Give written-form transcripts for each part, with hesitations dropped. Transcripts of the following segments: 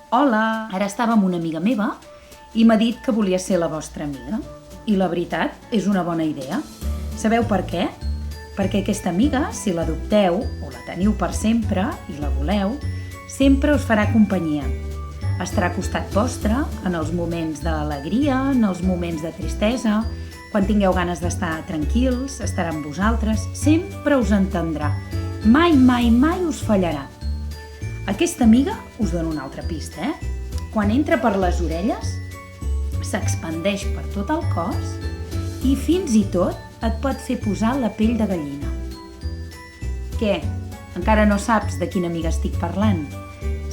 Hola, ara estava amb una amiga meva i m'ha dit que volia ser la vostra amiga. I la veritat, és una bona idea. Sabeu per què? Perquè aquesta amiga, si l'adopteu o la teniu per sempre i la voleu, sempre us farà companyia. Estarà a costat vostre en els moments d'alegria, en els moments de tristesa, quan tingueu ganes d'estar tranquils, estarà amb vosaltres, sempre us entendrà. Mai, mai, mai us fallarà. Aquesta amiga, us dono una altra pista, quan entra per les orelles, s'expandeix per tot el cos i fins i tot et pot fer posar la pell de gallina. Què? Encara no saps de quina amiga estic parlant?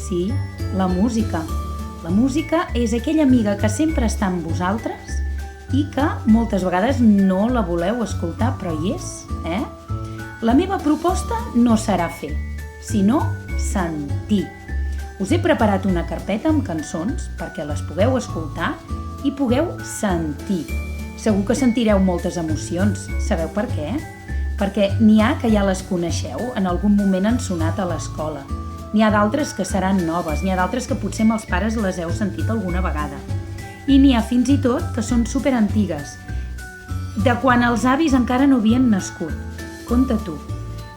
Sí, la música. La música és aquella amiga que sempre està amb vosaltres i que moltes vegades no la voleu escoltar, però hi és, La meva proposta no serà fer, sinó sentir. Us he preparat una carpeta amb cançons perquè les pugueu escoltar i pugueu sentir. Segur que sentireu moltes emocions. Sabeu per què? Perquè n'hi ha que ja les coneixeu, en algun moment han sonat a l'escola. N'hi ha d'altres que seran noves, n'hi ha d'altres que potser amb els pares les heu sentit alguna vegada. I n'hi ha fins i tot que són superantigues, de quan els avis encara no havien nascut. Compte tu,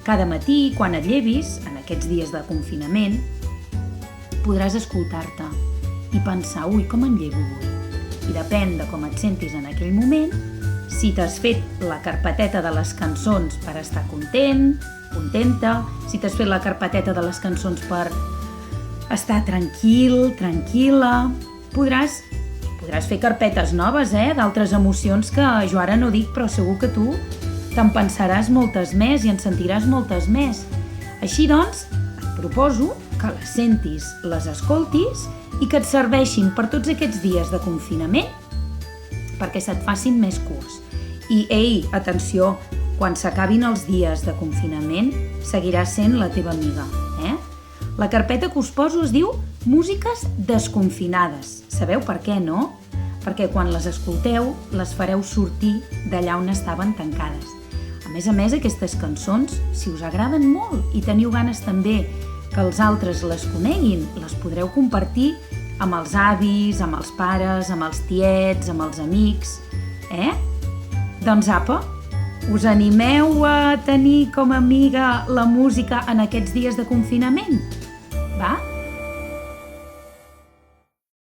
cada matí, quan et llevis, en aquests dies de confinament, podràs escoltar-te i pensar, ui, com em llevo avui? I depèn de com et sentis en aquell moment, si t'has fet la carpeteta de les cançons per estar content, contenta, si t'has fet la carpeteta de les cançons per estar tranquil, tranquil·la, podràs fer carpetes noves, d'altres emocions que jo ara no dic, però segur que tu te'n pensaràs moltes més i en sentiràs moltes més. Així doncs, et proposo que les sentis, les escoltis i que et serveixin per tots aquests dies de confinament perquè se't facin més curts. I, ei, atenció, quan s'acabin els dies de confinament, seguirà sent la teva amiga, La carpeta que us poso es diu Músiques desconfinades. Sabeu per què, no? Perquè quan les escolteu, les fareu sortir d'allà on estaven tancades. A més, aquestes cançons, si us agraden molt i teniu ganes també que els altres les coneguin, les podreu compartir amb els avis, amb els pares, amb els tiets, amb els amics, Doncs apa, us animeu a tenir com a amiga la música en aquests dies de confinament? Va?